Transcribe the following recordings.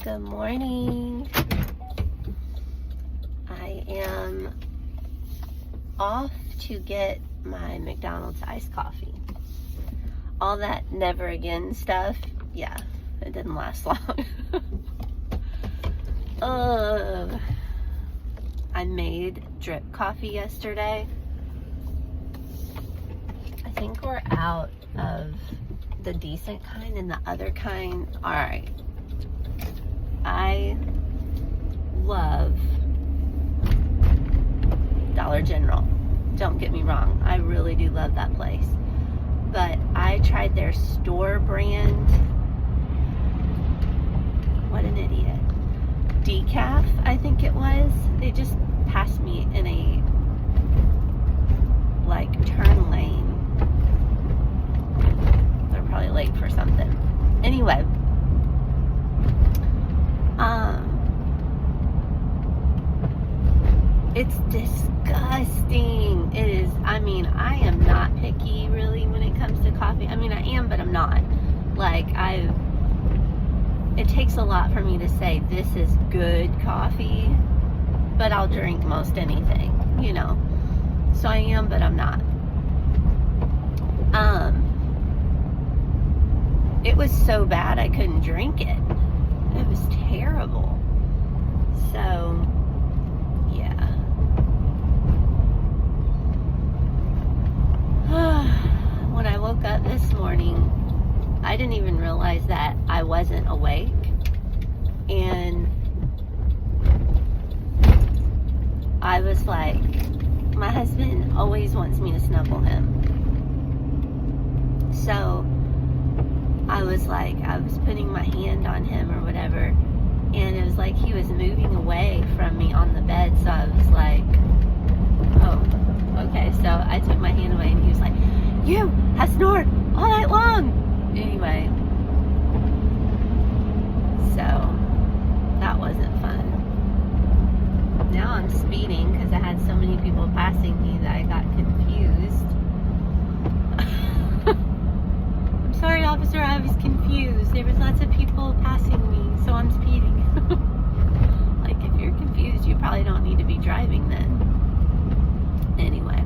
Good morning. I am off to get my McDonald's iced coffee. All that never again stuff, yeah, it didn't last long. I made drip coffee yesterday. I think we're out of the decent kind and the other kind. All right. I love Dollar General. Don't get me wrong. I really do love that place. But I tried their store brand. What an idiot. Decaf, I think it was. They just passed me in a turn lane. They're probably late for something. Anyway, it's disgusting. It is. I mean, I am not picky really when it comes to coffee. I mean, I am, but I'm not. It takes a lot for me to say this is good coffee, but I'll drink most anything, you know. So I am, but I'm not. It was so bad I couldn't drink it. It was terrible. So, yeah. When I woke up this morning, I didn't even realize that I wasn't awake. And I was like, my husband always wants me to snuggle him. So I was putting my hand on him or whatever, and it was like he was moving away from me on the bed. So I was like, oh, okay. So I took my hand away, and he was like, you have snored all night long. Anyway, so that wasn't fun. Now I'm speeding because I had so many people passing me that I got confused. I'm sorry, officer, I was confused. There was lots of people passing me, so I'm speeding. If you're confused, you probably don't need to be driving then. Anyway,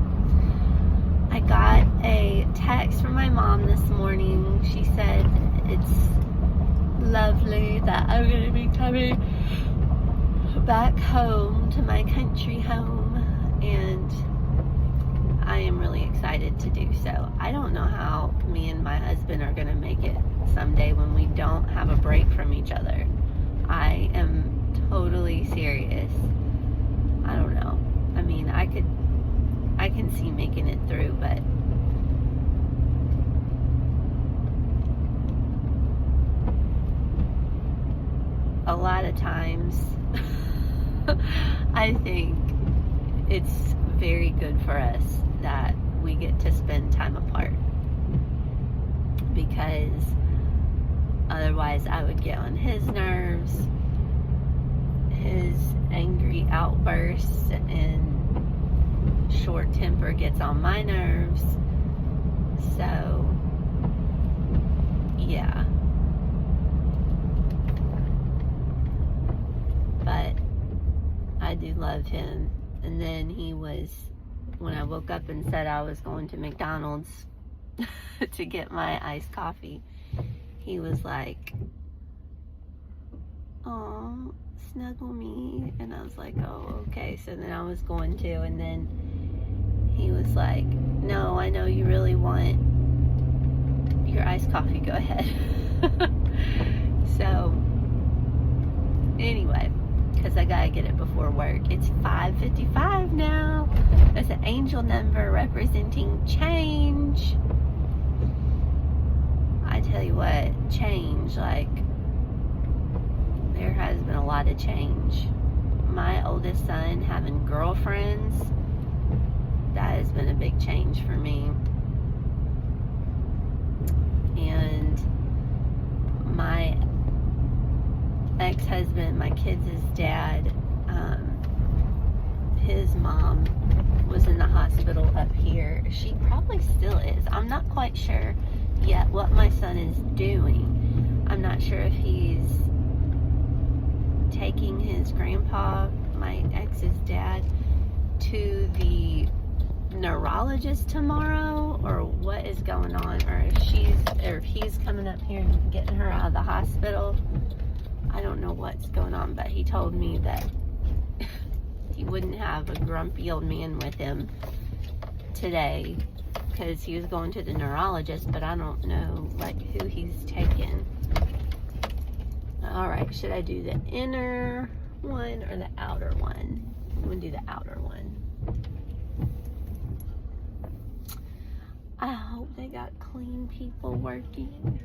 I got a text from my mom this morning. She said it's lovely that I'm going to be coming back home to my country home, and I am really excited to do so. I don't know how me and my husband are going to make it someday when we don't have a break from each other. I am totally serious. I don't know. I mean, I can see making it through, but a lot of times I think it's very good for us that we get to spend time apart, because otherwise I would get on his nerves, his angry outbursts and short temper gets on my nerves. So yeah, but I do love him. And then when I woke up and said I was going to McDonald's to get my iced coffee, he was like, oh, snuggle me. And I was like, oh, okay. So then I was going to, and then he was like, no, I know you really want your iced coffee, go ahead. So anyway, because I gotta get it before work. It's 5:55 now. There's an angel number representing change. I tell you what, change, there has been a lot of change. My oldest son having girlfriends, that has been a big change for me. And my ex-husband, my kids' dad, his mom was in the hospital up here. She probably still is. I'm not quite sure yet what my son is doing. I'm not sure if he's grandpa, my ex's dad, to the neurologist tomorrow, or what is going on, or if he's coming up here and getting her out of the hospital. I don't know what's going on, but he told me that he wouldn't have a grumpy old man with him today because he was going to the neurologist, but I don't know like who he's taking. All right, should I do the inner one or the outer one? I'm gonna do the outer one. I hope they got clean people working.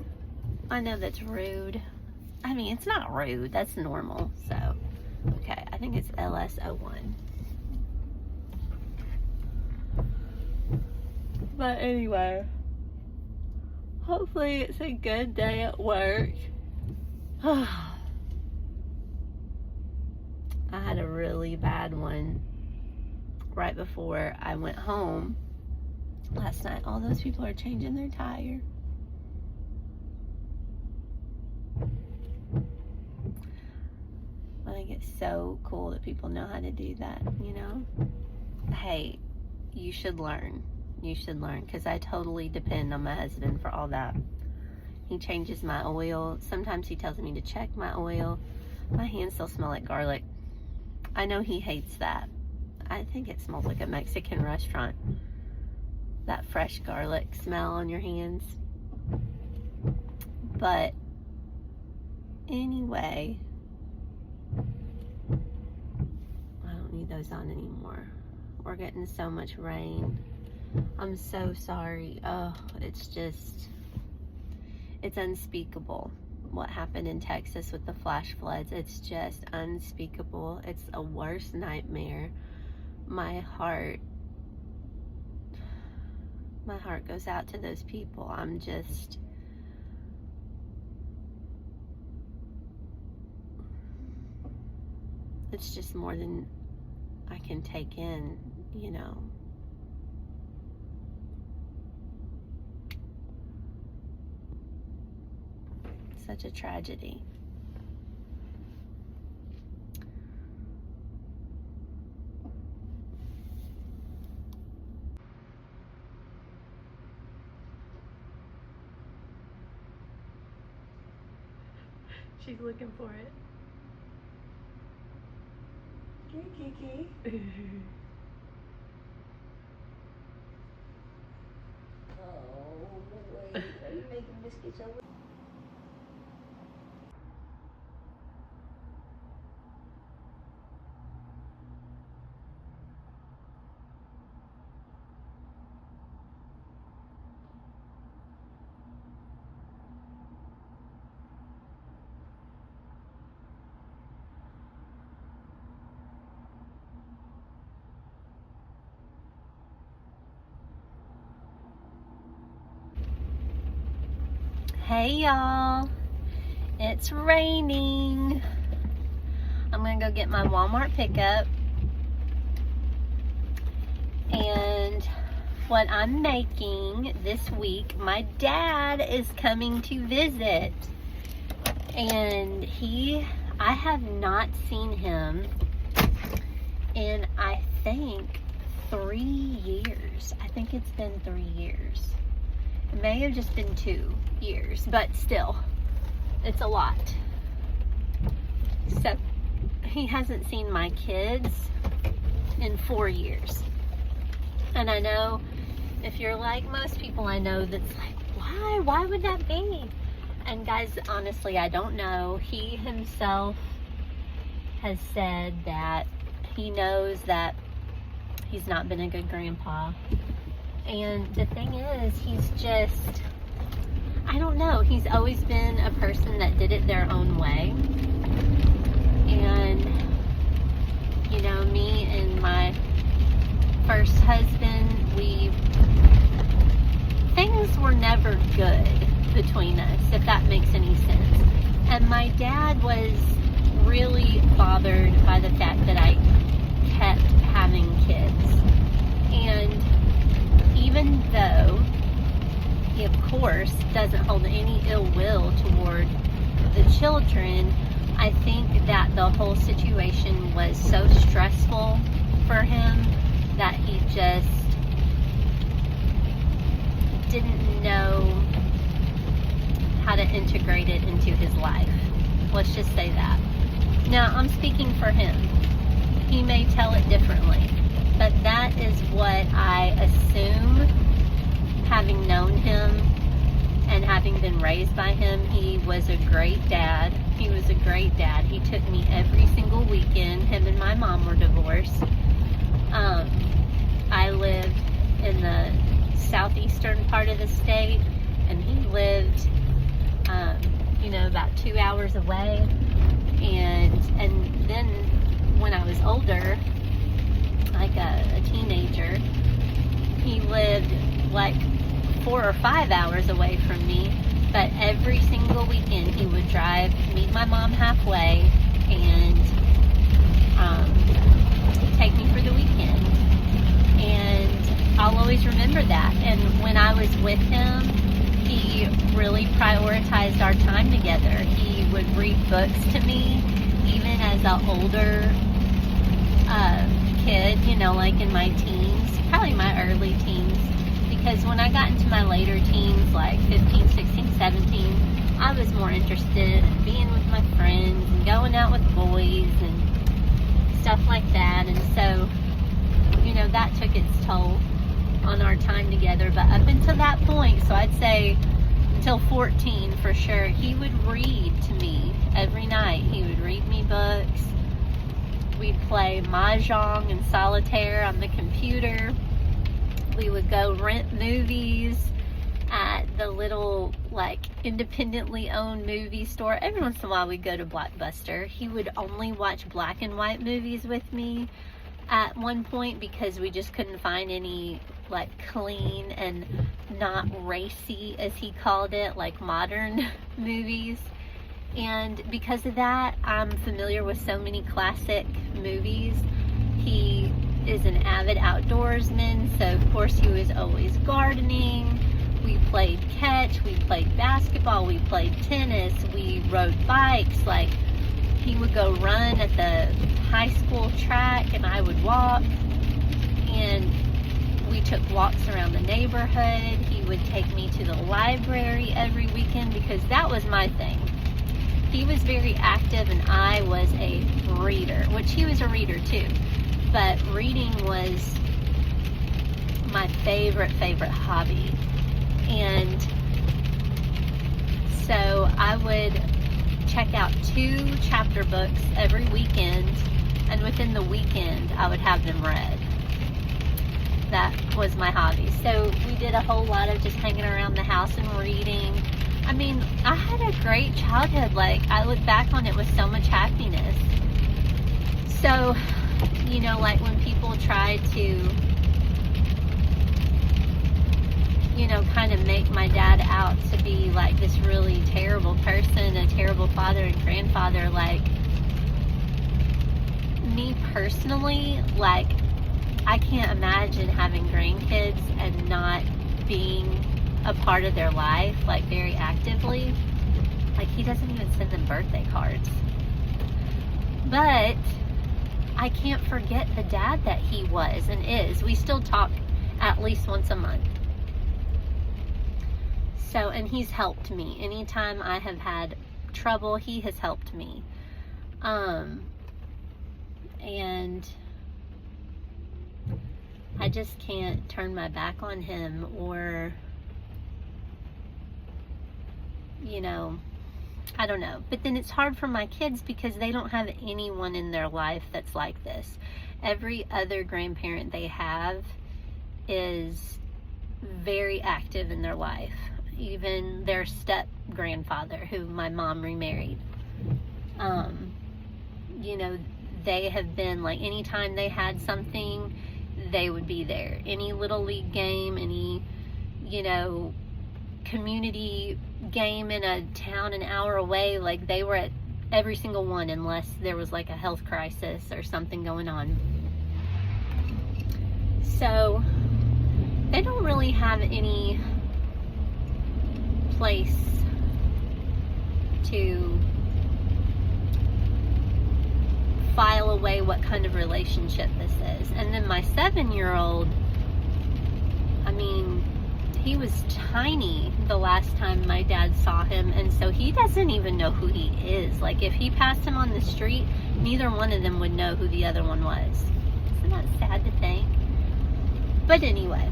I know that's rude. I mean, it's not rude, that's normal. So, okay, I think it's LS01. But anyway, hopefully it's a good day at work. I had a really bad one right before I went home last night. All those people are changing their tire. I think it's so cool that people know how to do that, you know? Hey, you should learn. You should learn, because I totally depend on my husband for all that. He changes my oil. Sometimes he tells me to check my oil. My hands still smell like garlic. I know he hates that. I think it smells like a Mexican restaurant. That fresh garlic smell on your hands. But anyway, I don't need those on anymore. We're getting so much rain. I'm so sorry. Oh, it's unspeakable what happened in Texas with the flash floods. It's just unspeakable. It's a worst nightmare. My heart goes out to those people. It's just more than I can take in, you know. Such a tragedy. She's looking for it. Kiki. Oh, wait. Are you making biscuits over? Hey y'all, it's raining. I'm gonna go get my Walmart pickup, and what I'm making this week, my dad is coming to visit, and I have not seen him in I think 3 years. I think it's been 3 years. It may have just been 2 years, but still, it's a lot. So he hasn't seen my kids in 4 years. And I know if you're like most people I know that's like, why would that be? And guys, honestly, I don't know. He himself has said that he knows that he's not been a good grandpa. And the thing is, he's just, I don't know, he's always been a person that did it their own way. And, you know, me and my first husband, things were never good between us, if that makes any sense. And my dad was really bothered by the fact that I kept having kids. And even though he, of course, doesn't hold any ill will toward the children, I think that the whole situation was so stressful for him that he just didn't know how to integrate it into his life. Let's just say that. Now, I'm speaking for him. He may tell it differently, but that is what I assume, having known him and having been raised by him. He was a great dad. He was a great dad. He took me every single weekend. Him and my mom were divorced. I lived in the southeastern part of the state, and he lived, about 2 hours away. And then when I was older, like a teenager, he lived like 4 or 5 hours away from me. But every single weekend he would drive, meet my mom halfway, and take me for the weekend. And I'll always remember that. And when I was with him, he really prioritized our time together. He would read books to me, even as an older kid, like in my teens, probably my early teens. Because when I got into my later teens, like 15, 16, 17, I was more interested in being with my friends and going out with boys and stuff like that. And so, that took its toll on our time together. But up until that point, so I'd say until 14 for sure, he would read to me every night. He would read me books. We'd play Mahjong and solitaire on the computer. We would go rent movies at the little, independently owned movie store. Every once in a while we'd go to Blockbuster. He would only watch black and white movies with me at one point because we just couldn't find any, clean and not racy, as he called it, modern movies. And because of that, I'm familiar with so many classic movies. He is an avid outdoorsman, so of course he was always gardening. We played catch, we played basketball, we played tennis, we rode bikes. He would go run at the high school track and I would walk, and we took walks around the neighborhood. He would take me to the library every weekend because that was my thing. He was very active and I was a reader, which he was a reader too. But reading was my favorite hobby. And so I would check out 2 chapter books every weekend, and within the weekend I would have them read. That was my hobby. So we did a whole lot of just hanging around the house and reading. I mean, I had a great childhood. I look back on it with so much happiness. So, when people try to, kind of make my dad out to be this really terrible person, a terrible father and grandfather, me personally, I can't imagine having grandkids and not being a part of their life, very actively. He doesn't even send them birthday cards. But I can't forget the dad that he was and is. We still talk at least once a month. So, and he's helped me. Anytime I have had trouble, he has helped me. And I just can't turn my back on him or, I don't know. But then it's hard for my kids because they don't have anyone in their life that's like this. Every other grandparent they have is very active in their life. Even their step-grandfather, who my mom remarried. They have been, anytime they had something, they would be there. Any little league game, any, community game in a town an hour away, they were at every single one unless there was a health crisis or something going on. So they don't really have any place to file away what kind of relationship this is. And then my 7-year-old, I mean, he was tiny the last time my dad saw him, and so he doesn't even know who he is. Like, if he passed him on the street, neither one of them would know who the other one was. Isn't that sad to think? But anyway,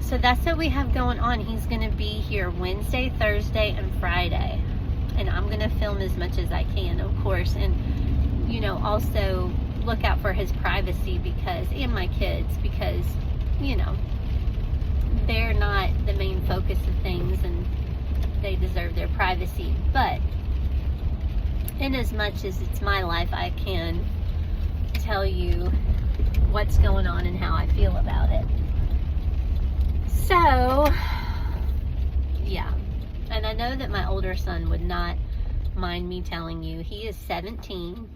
so that's what we have going on. He's going to be here Wednesday, Thursday, and Friday. And I'm going to film as much as I can, of course. And, you know, also look out for his privacy because, and my kids, because, you know, they're not the main focus of things and they deserve their privacy. But in as much as it's my life, I can tell you what's going on and how I feel about it. So, yeah. And I know that my older son would not mind me telling you. He is 17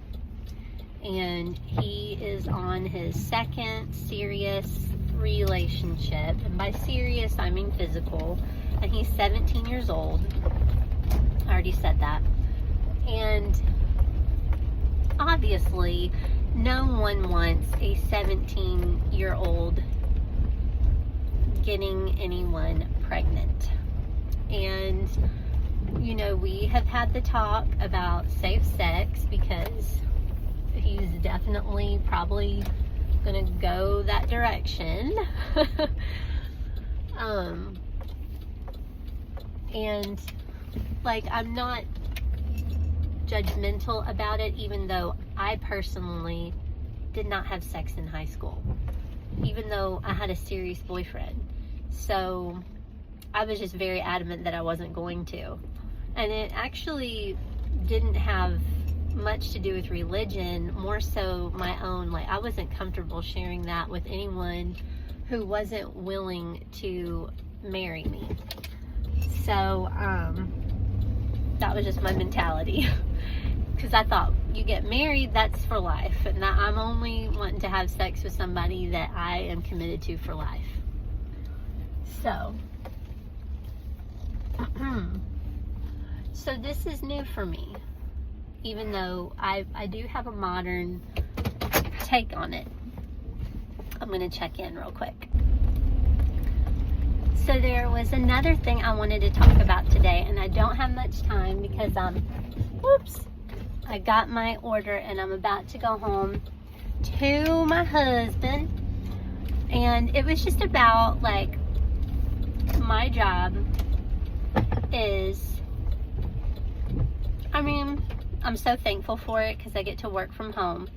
and he is on his second serious relationship. And by serious, I mean physical. And he's 17 years old. I already said that. And obviously, no one wants a 17-year-old getting anyone pregnant. And, you know, we have had the talk about safe sex because he's definitely probably gonna go that direction. And like, I'm not judgmental about it, even though I personally did not have sex in high school, even though I had a serious boyfriend. So I was just very adamant that I wasn't going to. And it actually didn't have much to do with religion, more so my own. Like, I wasn't comfortable sharing that with anyone who wasn't willing to marry me. So that was just my mentality. Because I thought, you get married, that's for life, and that I'm only wanting to have sex with somebody that I am committed to for life. So so this is new for me, even though I do have a modern take on it. I'm going to check in real quick. So there was another thing I wanted to talk about today, and I don't have much time because I got my order and I'm about to go home to my husband. And it was just about, like, my job is, I mean, I'm so thankful for it because I get to work from home.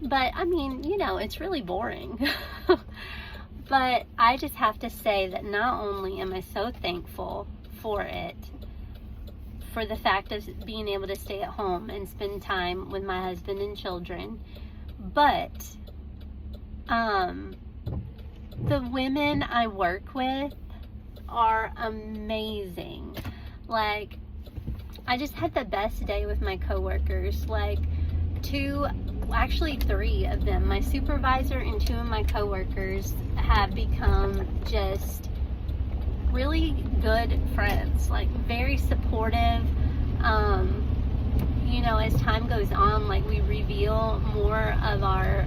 But, I mean, you know, it's really boring. But I just have to say that not only am I so thankful for it, for the fact of being able to stay at home and spend time with my husband and children, but the women I work with are amazing. Like, I just had the best day with my coworkers. Like, actually 3 of them, my supervisor and 2 of my coworkers, have become just really good friends, like very supportive. You know, as time goes on, like, we reveal more of our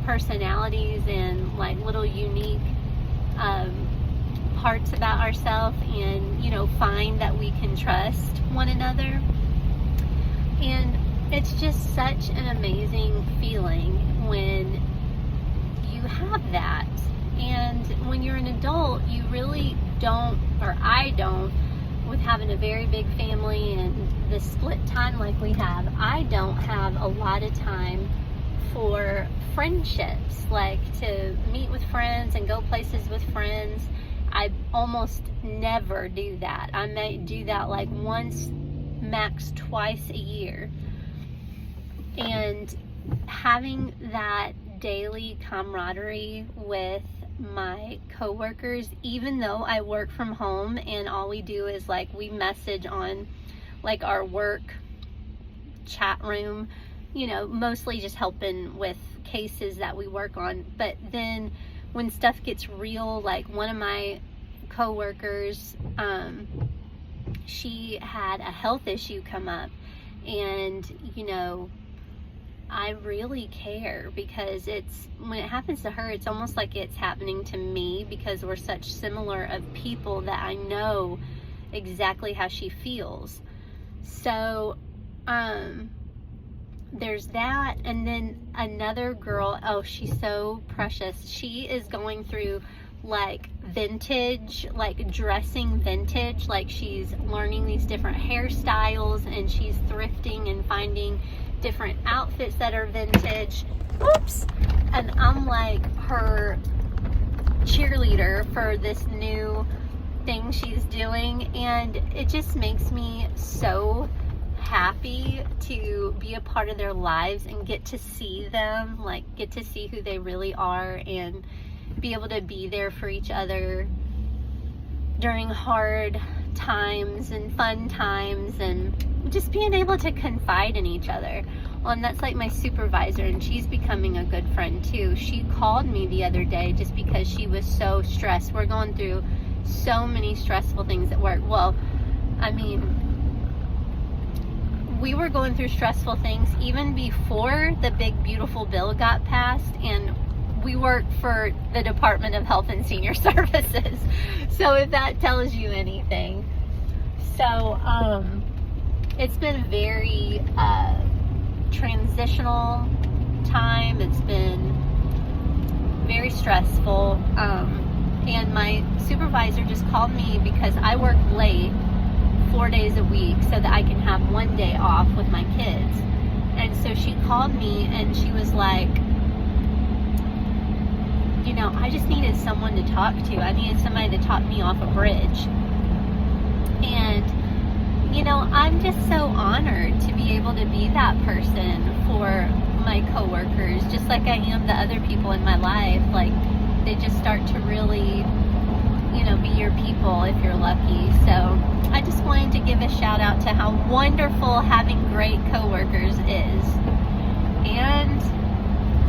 personalities and like little unique parts about ourselves, and, you know, find that we can trust one another. And it's just such an amazing feeling when you have that. And when you're an adult, you really don't, or I don't, with having a very big family and the split time like we have, I don't have a lot of time for friendships, like to meet with friends and go places with friends. I almost never do that. I may do that like once, max twice a year. And having that daily camaraderie with my coworkers, even though I work from home and all we do is like we message on like our work chat room, you know, mostly just helping with cases that we work on. But then when stuff gets real, like one of my coworkers, she had a health issue come up, and, you know, I really care, because when it happens to her, it's almost like it's happening to me, because we're such similar of people that I know exactly how she feels. So there's that. And then another girl, oh, she's so precious. She is going through like vintage, like dressing vintage, like she's learning these different hairstyles, and she's thrifting and finding different outfits that are vintage. Oops. And I'm like her cheerleader for this new thing she's doing, and it just makes me so happy to be a part of their lives and get to see them, like get to see who they really are, and be able to be there for each other during hard times and fun times, and just being able to confide in each other. Well, and that's like my supervisor, and she's becoming a good friend too. She called me the other day just because she was so stressed. We're going through so many stressful things at work. Well, I mean, we were going through stressful things even before the big beautiful bill got passed, and we worked for the Department of Health and Senior Services. So if that tells you anything. So it's been a very transitional time. It's been very stressful. And my supervisor just called me because I work late 4 days a week so that I can have 1 day off with my kids. And so she called me and she was like, you know, I just needed someone to talk to. I needed somebody to talk me off a bridge. And, you know, I'm just so honored to be able to be that person for my coworkers, just like I am the other people in my life. Like, they just start to really, you know, be your people if you're lucky. So I just wanted to give a shout out to how wonderful having great coworkers is. And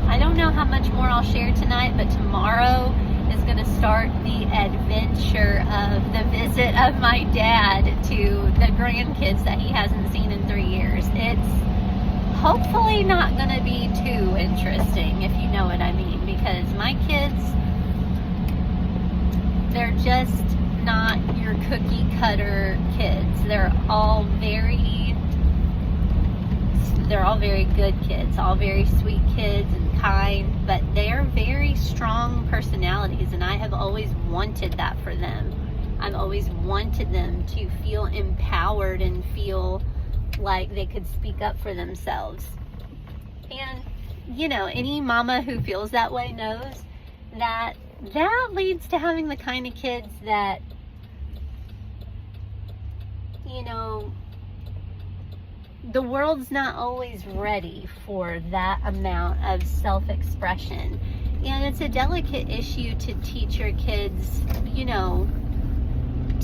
I don't know how much more I'll share tonight, but tomorrow is going to start the adventure of the visit of my dad to the grandkids that he hasn't seen in 3 years. It's hopefully not going to be too interesting, if you know what I mean, because my kids, they're just not your cookie cutter kids. They're all very good kids, all very sweet kids and kind, but they're very strong personalities, and I have always wanted that for them. I've always wanted them to feel empowered and feel like they could speak up for themselves. And, you know, any mama who feels that way knows that that leads to having the kind of kids that, you know, the world's not always ready for that amount of self-expression. And it's a delicate issue to teach your kids, you know,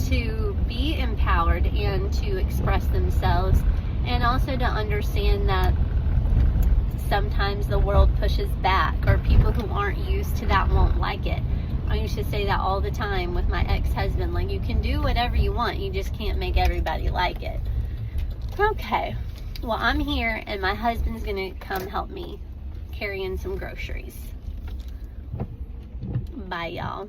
to be empowered and to express themselves, and also to understand that sometimes the world pushes back, or people who aren't used to that won't like it. I used to say that all the time with my ex-husband, like, you can do whatever you want, you just can't make everybody like it. Okay, well, I'm here and my husband's gonna come help me carry in some groceries. Bye, y'all.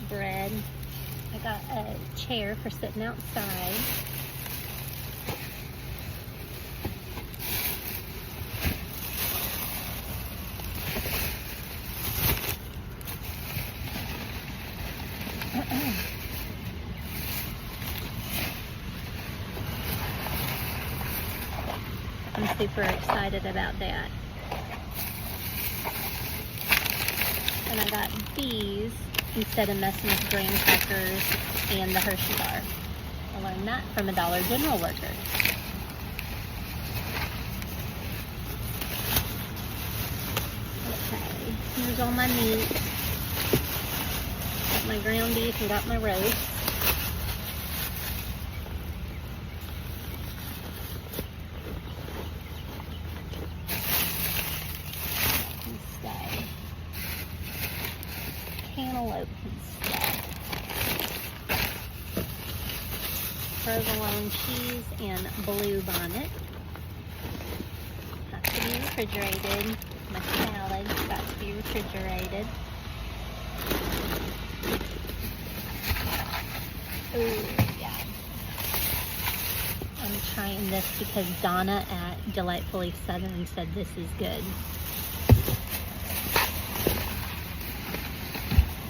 Bread. I got a chair for sitting outside. super excited about that. And I got these instead of messing with graham crackers and the Hershey bar. I learned that from a Dollar General worker. Okay, here's all my meat. Got my ground beef and got my roast. Cantaloupe and stuff. Provolone cheese and blue bonnet. Has to be refrigerated. My salad got to be refrigerated. Ooh, yeah. I'm trying this because Donna at Delightfully Southern said this is good.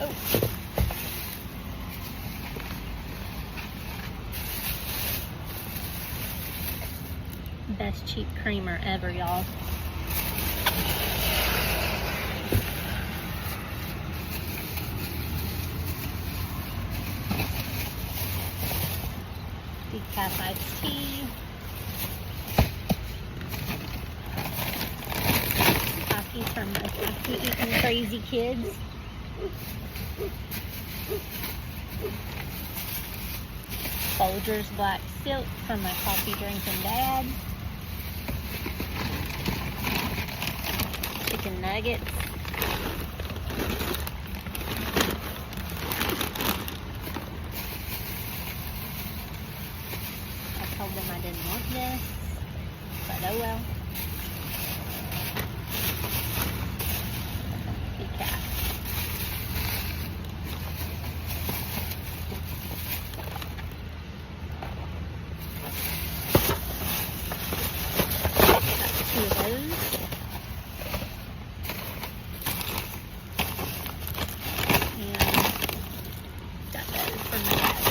Oh. Best cheap creamer ever, y'all. Decaf iced tea. Coffee from my coffee eating crazy kids. Folgers black silk from my coffee drinking dad. Chicken nuggets. I told them I didn't want this, but oh well. Decaf. Two of those. And got those from my dad.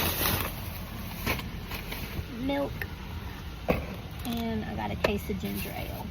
Milk. And I got a case of ginger ale.